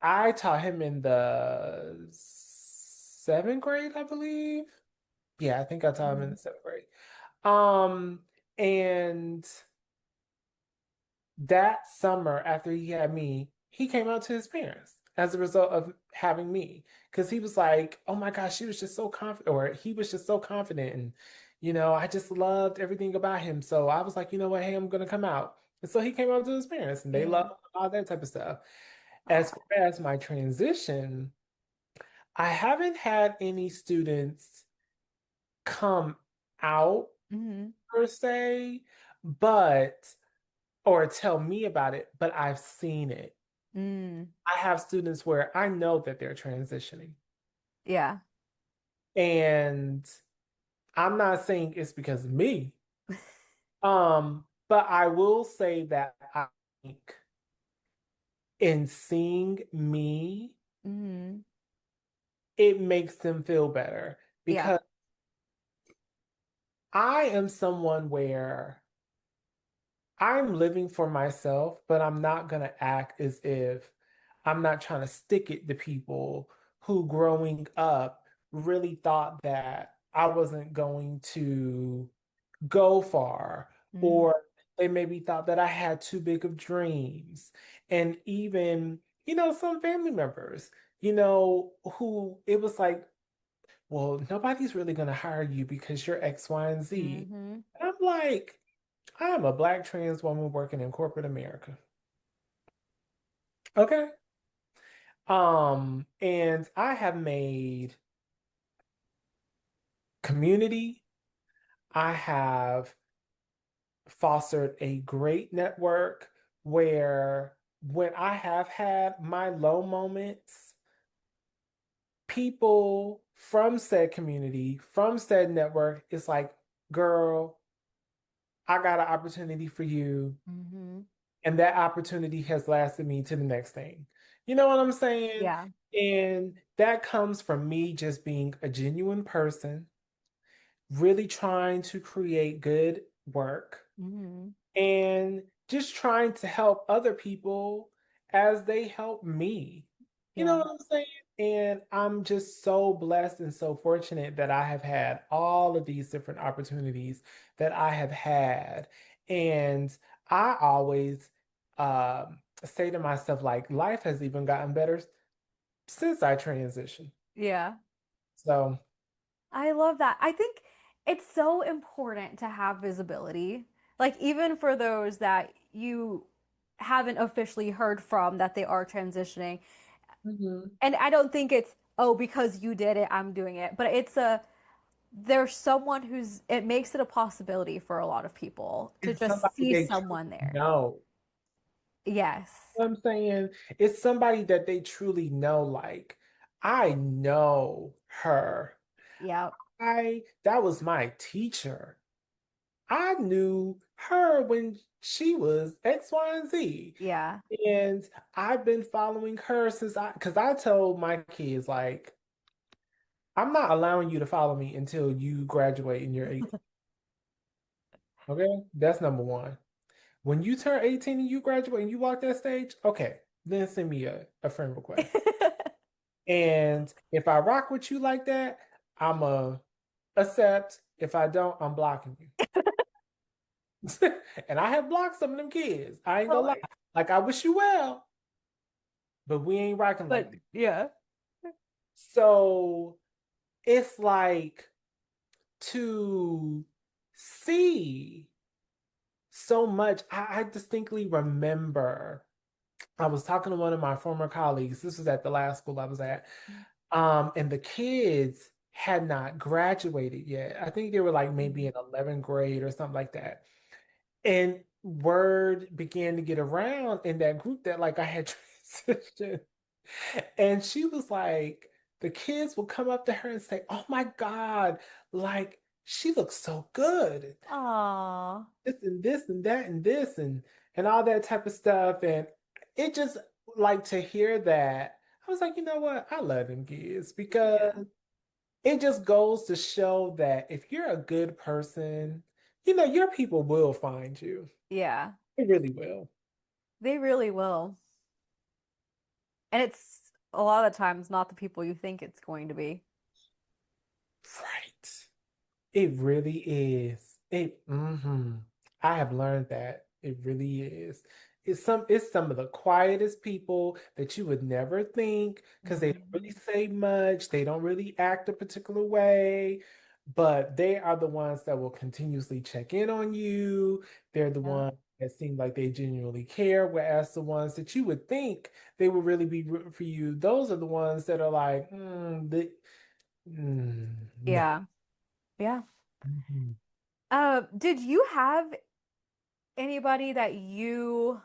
Speaker 2: I taught him in the seventh grade, I believe. Yeah, I think I taught him in the seventh grade. Um, and that summer after he had me, he came out to his parents as a result of having me. Because he was like, oh my gosh, she was just so confident, or he was just so confident. And, I just loved everything about him. So I was like, you know what? Hey, I'm going to come out. And so he came out to his parents and they
Speaker 1: Yeah.
Speaker 2: loved all that type of stuff. As far as my transition, I haven't had any students come out
Speaker 1: Mm-hmm.
Speaker 2: per se, but or tell me about it, but I've seen it.
Speaker 1: Mm.
Speaker 2: I have students where I know that they're transitioning.
Speaker 1: Yeah.
Speaker 2: And I'm not saying it's because of me. But I will say that I think in seeing me,
Speaker 1: Mm-hmm.
Speaker 2: it makes them feel better
Speaker 1: Yeah.
Speaker 2: because I am someone where I'm living for myself, but I'm not going to act as if I'm not trying to stick it to people who growing up really thought that I wasn't going to go far,
Speaker 1: Mm-hmm.
Speaker 2: or they maybe thought that I had too big of dreams. And even, some family members, who it was like, well, nobody's really going to hire you because you're X, Y, and Z.
Speaker 1: Mm-hmm.
Speaker 2: And I'm like, I am a Black trans woman working in corporate America. Okay. And I have made community. I have fostered a great network where when I have had my low moments, people from said community, from said network, it's like, girl, I got an opportunity for you.
Speaker 1: Mm-hmm.
Speaker 2: And that opportunity has lasted me to the next thing. You know what I'm saying?
Speaker 1: Yeah.
Speaker 2: And that comes from me just being a genuine person, really trying to create good work
Speaker 1: Mm-hmm.
Speaker 2: and just trying to help other people as they help me. You know
Speaker 1: Yeah.
Speaker 2: what I'm saying? And I'm just so blessed and so fortunate that I have had all of these different opportunities that I have had. And I always say to myself, like, life has even gotten better since I transitioned.
Speaker 1: Yeah.
Speaker 2: So,
Speaker 1: I love that. I think it's so important to have visibility. Like even for those that you haven't officially heard from that they are transitioning.
Speaker 2: mhm.
Speaker 1: And I don't think it's, oh, because you did it, I'm doing it. But there's someone it makes it a possibility for a lot of people to
Speaker 2: It's
Speaker 1: just
Speaker 2: somebody
Speaker 1: see
Speaker 2: they truly
Speaker 1: someone there.
Speaker 2: know.
Speaker 1: Yes.
Speaker 2: What I'm saying, it's somebody that they truly know. Like, I know her.
Speaker 1: Yep.
Speaker 2: That was my teacher. I knew her when she was X, Y, and Z.
Speaker 1: Yeah.
Speaker 2: And I've been following her because I told my kids, like, I'm not allowing you to follow me until you graduate and you're 18. Okay? That's number one. When you turn 18 and you graduate and you walk that stage, okay, then send me a friend request. And if I rock with you like that, I'm a accept. If I don't, I'm blocking you. And I have blocked some of them kids. I ain't gonna lie.
Speaker 1: Oh,
Speaker 2: Like, I wish you well, but we ain't rocking like
Speaker 1: but
Speaker 2: that.
Speaker 1: yeah.
Speaker 2: So it's like to see so much. I distinctly remember I was talking to one of my former colleagues. This was at the last school I was at. And the kids had not graduated yet. I think they were like maybe in 11th grade or something like that. And word began to get around in that group that like I had transitioned. And she was like, the kids would come up to her and say, "Oh my God, like she looks so good.
Speaker 1: Aw.
Speaker 2: This and this and that and this and all that type of stuff." And it just like to hear that, I was like, you know what? I love them kids
Speaker 1: Yeah.
Speaker 2: because it just goes to show that if you're a good person, your people will find you.
Speaker 1: Yeah.
Speaker 2: They really will.
Speaker 1: They really will. And it's a lot of times not the people you think it's going to be.
Speaker 2: Right. It really is. I have learned that. It really is. It's some of the quietest people that you would never think because they don't really
Speaker 1: Mhm.
Speaker 2: say much. They don't really act a particular way, but they are the ones that will continuously check in on you. They're the
Speaker 1: Yeah.
Speaker 2: ones that seem like they genuinely care, whereas the ones that you would think they would really be rooting for you, those are the ones that are like, no.
Speaker 1: Yeah. Yeah.
Speaker 2: Mhm.
Speaker 1: Did you have anybody that you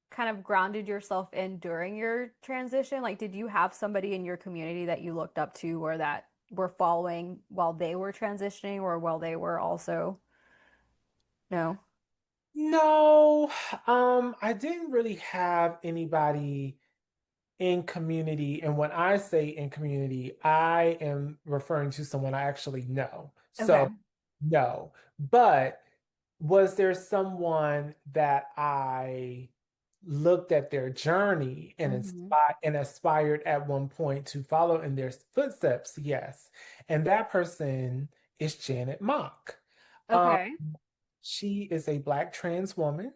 Speaker 1: kind of grounded yourself in during your transition? Like, did you have somebody in your community that you looked up to or that were following while they were transitioning or while they were also, no?
Speaker 2: No, I didn't really have anybody in community. And when I say in community, I am referring to someone I actually know.
Speaker 1: Okay.
Speaker 2: So, no. But was there someone that I looked at their journey and
Speaker 1: Hmm.
Speaker 2: aspired at one point to follow in their footsteps? Yes. And that person is Janet Mock. Um,
Speaker 1: Okay.
Speaker 2: she is a Black trans woman.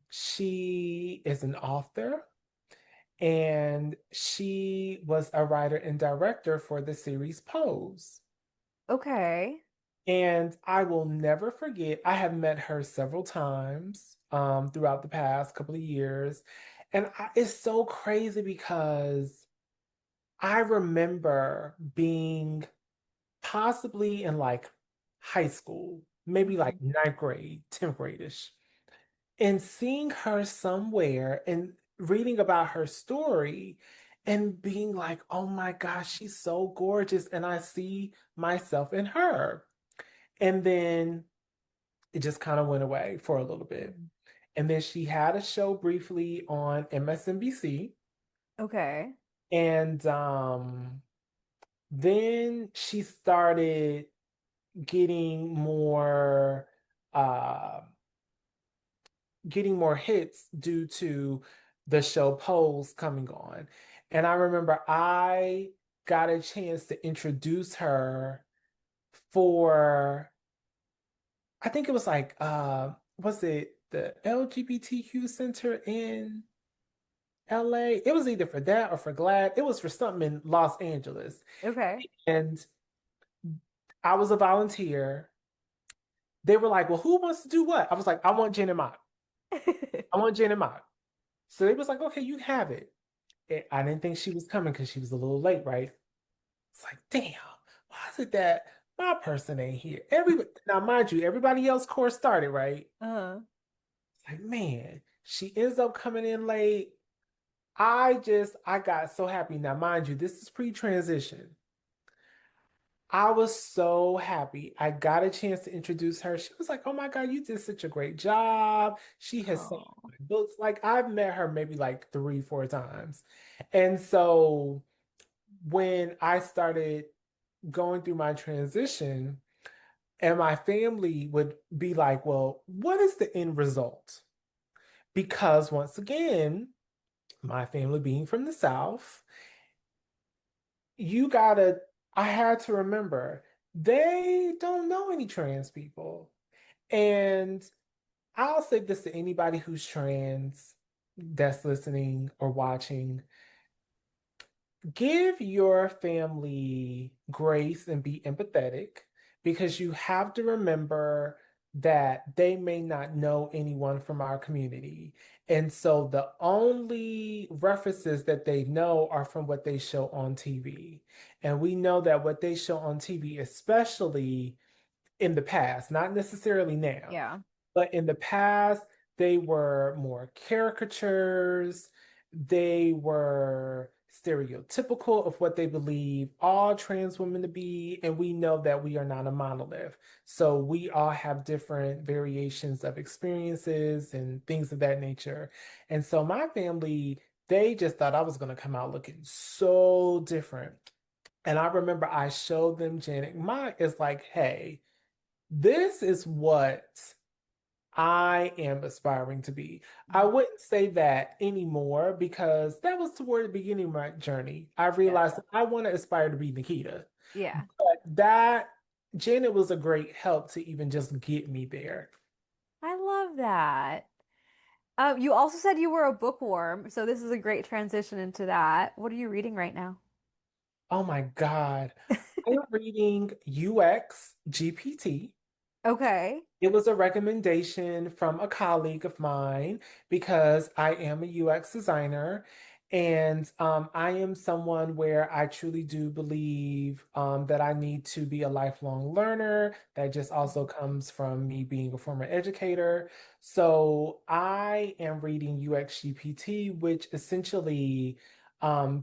Speaker 2: She is an author and she was a writer and director for the series Pose.
Speaker 1: Okay.
Speaker 2: And I will never forget, I have met her several times throughout the past couple of years. And it's so crazy because I remember being possibly in like high school, maybe like
Speaker 1: Mhm.
Speaker 2: ninth grade, 10th grade-ish, and seeing her somewhere and reading about her story and being like, oh my gosh, she's so gorgeous. And I see myself in her. And then it just kind of went away for a little bit.
Speaker 1: Mhm.
Speaker 2: And then she had a show briefly on MSNBC.
Speaker 1: Okay.
Speaker 2: And then she started getting more uh, getting more hits due to the show Pose coming on. And I remember I got a chance to introduce her for, I think it was like, was it the LGBTQ Center in LA? It was either for that or for GLAAD. It was for something in Los Angeles.
Speaker 1: Okay.
Speaker 2: And I was a volunteer. They were like, well, who wants to do what? I was like, I want Jen and Mott. I want Jen and Mott. So they was like, okay, you have it. I didn't think she was coming because she was a little late, right? It's like, damn, why is it that my person ain't here? Now, mind you, everybody else course started, right?
Speaker 1: Uh-huh.
Speaker 2: It's like, man, she ends up coming in late. I got so happy. Now, mind you, this is pre-transition. I was so happy. I got a chance to introduce her. She was like, oh my God, you did such a great job. She has signed
Speaker 1: Oh.
Speaker 2: my books. Like, I've met her maybe like three, four times. And so when I started going through my transition, and my family would be like, well, what is the end result? Because once again, my family being from the South, you gotta, I had to remember, they don't know any trans people. And I'll say this to anybody who's trans that's listening or watching. Give your family grace and be empathetic because you have to remember that they may not know anyone from our community. And so the only references that they know are from what they show on TV. And we know that what they show on TV, especially in the past, not necessarily now,
Speaker 1: Yeah.
Speaker 2: but in the past, they were more caricatures. They were stereotypical of what they believe all trans women to be. And we know that we are not a monolith. So we all have different variations of experiences and things of that nature. And so my family, they just thought I was going to come out looking so different. And I remember I showed them Janet. Mine is like, hey, this is what I am aspiring to be. I
Speaker 1: Mhm.
Speaker 2: wouldn't say that anymore because that was toward the beginning of my journey. I
Speaker 1: Yeah.
Speaker 2: realized that I want to aspire to be Nikita.
Speaker 1: Yeah.
Speaker 2: But that Janet was a great help to even just get me there.
Speaker 1: I love that. You also said you were a bookworm, so this is a great transition into that. What are you reading right now?
Speaker 2: Oh my God. I am reading UX GPT.
Speaker 1: Okay.
Speaker 2: It was a recommendation from a colleague of mine because I am a UX designer and I am someone where I truly do believe that I need to be a lifelong learner. That just also comes from me being a former educator. So I am reading UX GPT, which essentially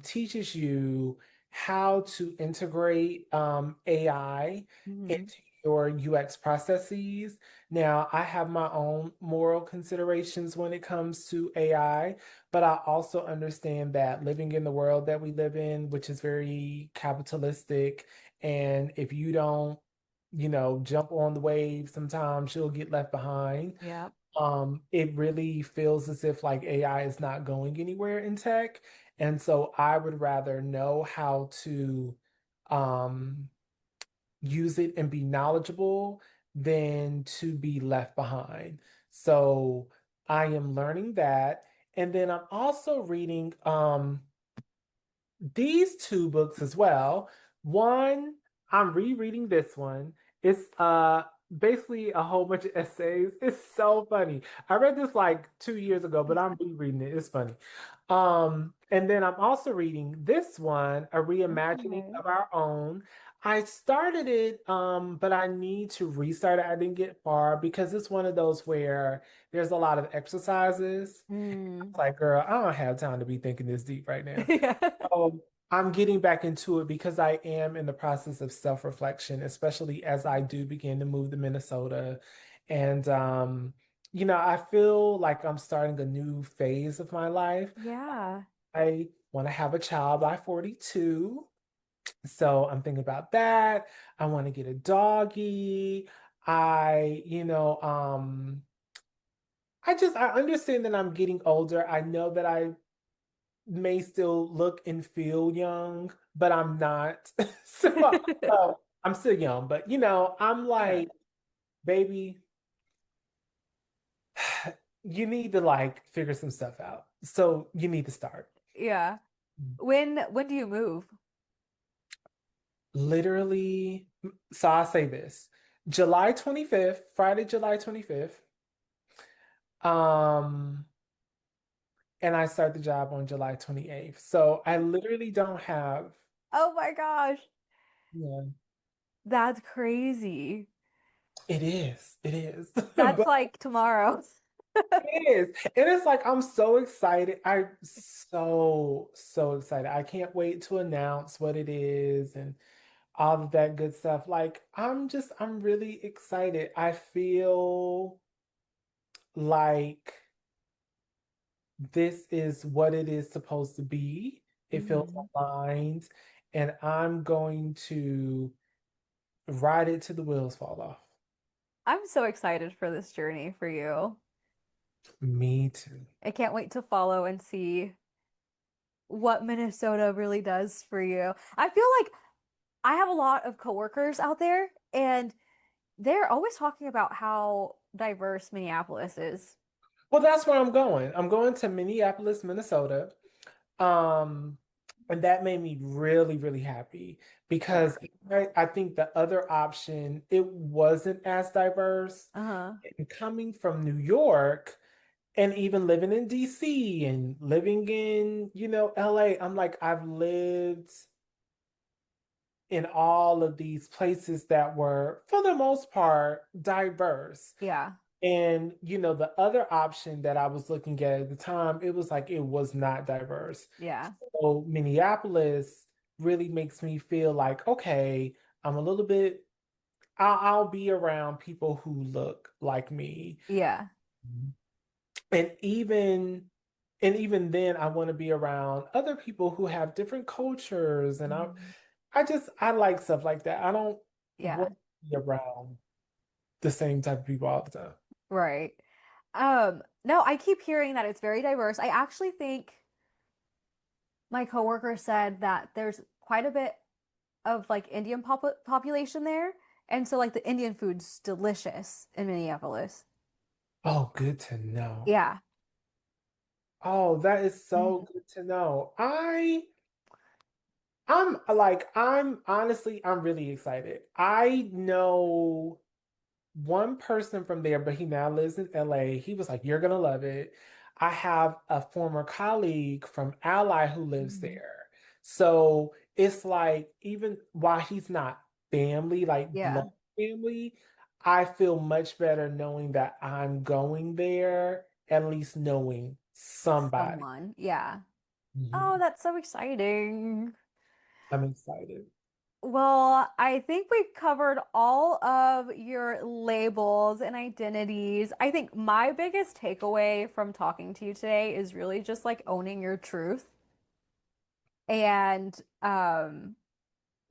Speaker 2: teaches you how to integrate AI
Speaker 1: Hmm.
Speaker 2: into your UX processes. Now, I have my own moral considerations when it comes to AI, but I also understand that living in the world that we live in, which is very capitalistic, and if you don't, jump on the wave, sometimes you'll get left behind.
Speaker 1: Yep.
Speaker 2: It really feels as if like AI is not going anywhere in tech. And so I would rather know how to um use it and be knowledgeable than to be left behind. So I am learning that. And then I'm also reading these two books as well. One, I'm rereading this one. It's basically a whole bunch of essays. It's so funny. I read this like 2 years ago, but I'm rereading it. It's funny. And then I'm also reading this one, A Reimagining
Speaker 1: Okay.
Speaker 2: of Our Own. I started it, but I need to restart it. I didn't get far because it's one of those where there's a lot of exercises.
Speaker 1: Mm.
Speaker 2: It's like, girl, I don't have time to be thinking this deep right now.
Speaker 1: Yeah.
Speaker 2: I'm getting back into it because I am in the process of self-reflection, especially as I do begin to move to Minnesota. And I feel like I'm starting a new phase of my life.
Speaker 1: Yeah.
Speaker 2: I want to have a child by 42. So I'm thinking about that. I want to get a doggy. I, you know, I understand that I'm getting older. I know that I may still look and feel young, but I'm not. So I'm still young, but I'm
Speaker 1: Yeah.
Speaker 2: like, baby, you need to like figure some stuff out. So you need to start.
Speaker 1: Yeah. When do you move?
Speaker 2: Literally, so I'll say this. July 25th, Friday, July 25th. Um, and I start the job on July 28th. So I literally don't have,
Speaker 1: Oh my gosh.
Speaker 2: yeah,
Speaker 1: That's crazy.
Speaker 2: it is. It is.
Speaker 1: That's
Speaker 2: But
Speaker 1: like tomorrow.
Speaker 2: it is. And it's like I'm so excited. I'm so excited. I can't wait to announce what it is and all of that good stuff. Like I'm really excited. I feel like this is what it is supposed to be. It feels
Speaker 1: Mhm.
Speaker 2: aligned, and I'm going to ride it till the wheels fall off.
Speaker 1: I'm so excited for this journey for you.
Speaker 2: Me too.
Speaker 1: I can't wait to follow and see what Minnesota really does for you. I feel like I have a lot of coworkers out there, and they're always talking about how diverse Minneapolis is.
Speaker 2: Well, that's where I'm going. I'm going to Minneapolis, Minnesota. Um, and that made me really, really happy
Speaker 1: Yeah.
Speaker 2: because I think the other option, it wasn't as diverse.
Speaker 1: Uh-huh.
Speaker 2: And coming from New York and even living in DC and living in, LA, I'm like, I've lived in all of these places that were, for the most part, diverse.
Speaker 1: Yeah.
Speaker 2: And, the other option that I was looking at the time, it was like it was not diverse.
Speaker 1: Yeah.
Speaker 2: So Minneapolis really makes me feel like, okay, I'm a little bit, I'll be around people who look like me.
Speaker 1: Yeah.
Speaker 2: And even then I want to be around other people who have different cultures. And
Speaker 1: Mhm.
Speaker 2: I like stuff like that. I don't want
Speaker 1: Yeah.
Speaker 2: to be around the same type of people all the time.
Speaker 1: Right. No, I keep hearing that it's very diverse. I actually think my coworker said that there's quite a bit of like Indian population there. And so like the Indian food's delicious in Minneapolis.
Speaker 2: Oh, good to know.
Speaker 1: Yeah.
Speaker 2: Oh, that is so
Speaker 1: Mhm.
Speaker 2: good to know. I'm honestly, I'm really excited. I know one person from there, but he now lives in LA. He was like, "You're gonna love it." I have a former colleague from Ally who lives
Speaker 1: Mhm.
Speaker 2: there. So it's like, even while he's not family, like blood
Speaker 1: Yeah,
Speaker 2: family, I feel much better knowing that I'm going there, at least knowing somebody.
Speaker 1: someone. Yeah. Oh,
Speaker 2: Mhm.
Speaker 1: that's so exciting.
Speaker 2: I'm excited.
Speaker 1: Well, I think we've covered all of your labels and identities. I think my biggest takeaway from talking to you today is really just like owning your truth and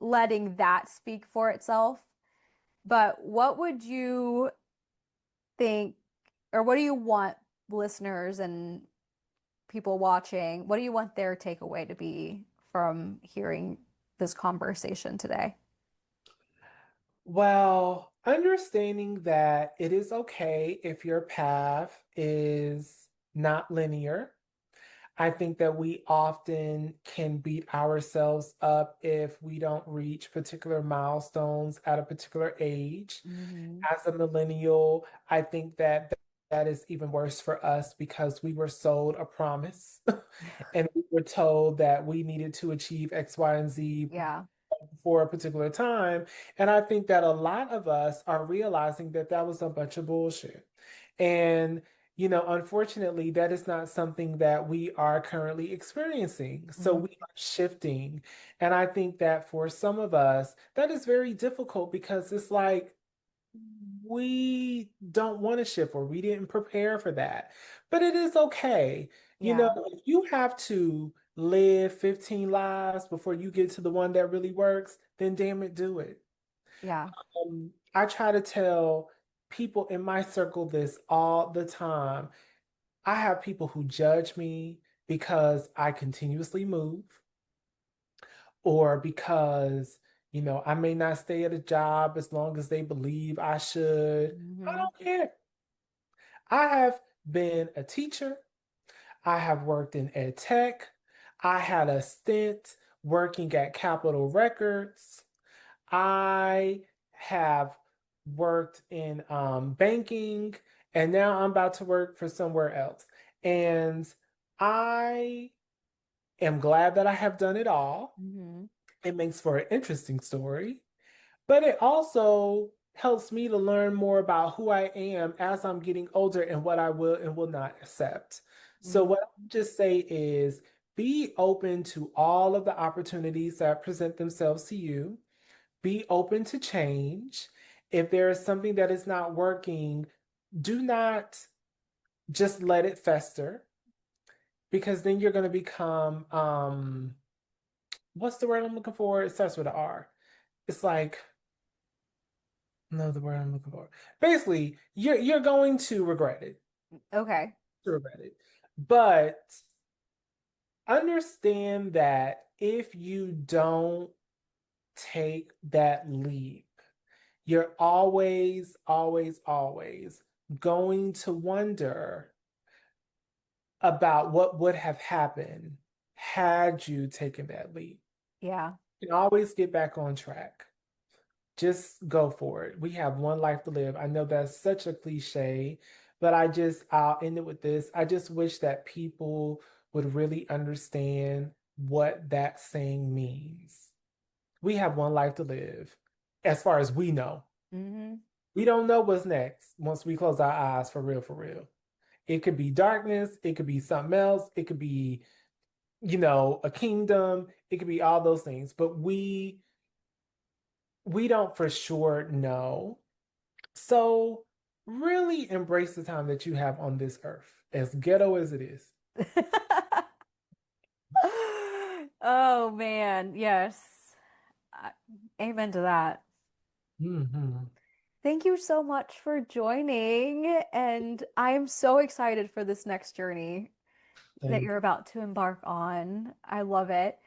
Speaker 1: letting that speak for itself. But what would you think, or what do you want listeners and people watching, what do you want their takeaway to be from hearing this conversation today?
Speaker 2: Well, understanding that it is okay if your path is not linear. I think that we often can beat ourselves up if we don't reach particular milestones at a particular age.
Speaker 1: Hmm.
Speaker 2: As a millennial, I think that that is even worse for us because we were sold a promise and we were told that we needed to achieve X, Y, and Z
Speaker 1: Yeah.
Speaker 2: for a particular time. And I think that a lot of us are realizing that that was a bunch of bullshit. And, unfortunately, that is not something that we are currently experiencing. So
Speaker 1: Mhm.
Speaker 2: we are shifting. And I think that for some of us, that is very difficult because it's like, we don't want to shift or we didn't prepare for that. But it is okay.
Speaker 1: Yeah.
Speaker 2: If you have to live 15 lives before you get to the one that really works, then damn it, do it.
Speaker 1: Yeah.
Speaker 2: I try to tell people in my circle this all the time. I have people who judge me because I continuously move or because, I may not stay at a job as long as they believe I should. I
Speaker 1: Hmm.
Speaker 2: don't care. I have been a teacher. I have worked in ed tech. I had a stint working at Capitol Records. I have worked in banking, and now I'm about to work for somewhere else. And I am glad that I have done it all.
Speaker 1: Hmm.
Speaker 2: It makes for an interesting story. But it also helps me to learn more about who I am as I'm getting older and what I will and will not accept. So,
Speaker 1: Hmm.
Speaker 2: what I would just say is be open to all of the opportunities that present themselves to you. Be open to change. If there is something that is not working, do not just let it fester because then you're going to become, what's the word I'm looking for? It starts with an R. It's like, no, the word I'm looking for. Basically, you're going to regret it.
Speaker 1: Okay.
Speaker 2: To regret it. But understand that if you don't take that leap, you're always, always, always going to wonder about what would have happened had you taken that leap.
Speaker 1: Yeah.
Speaker 2: You can always get back on track. Just go for it. We have one life to live. I know that's such a cliche, but I'll end it with this. I just wish that people would really understand what that saying means. We have one life to live, as far as we know.
Speaker 1: Hmm.
Speaker 2: We don't know what's next once we close our eyes for real, for real. It could be darkness, it could be something else, it could be, a kingdom, it could be all those things, but we don't for sure know. So really embrace the time that you have on this earth, as ghetto as it is.
Speaker 1: Oh man, yes. Uh, Amen to that.
Speaker 2: Hmm.
Speaker 1: Thank you so much for joining, and I am so excited for this next journey that
Speaker 2: Thank
Speaker 1: you're
Speaker 2: you.
Speaker 1: about to embark on. I love it.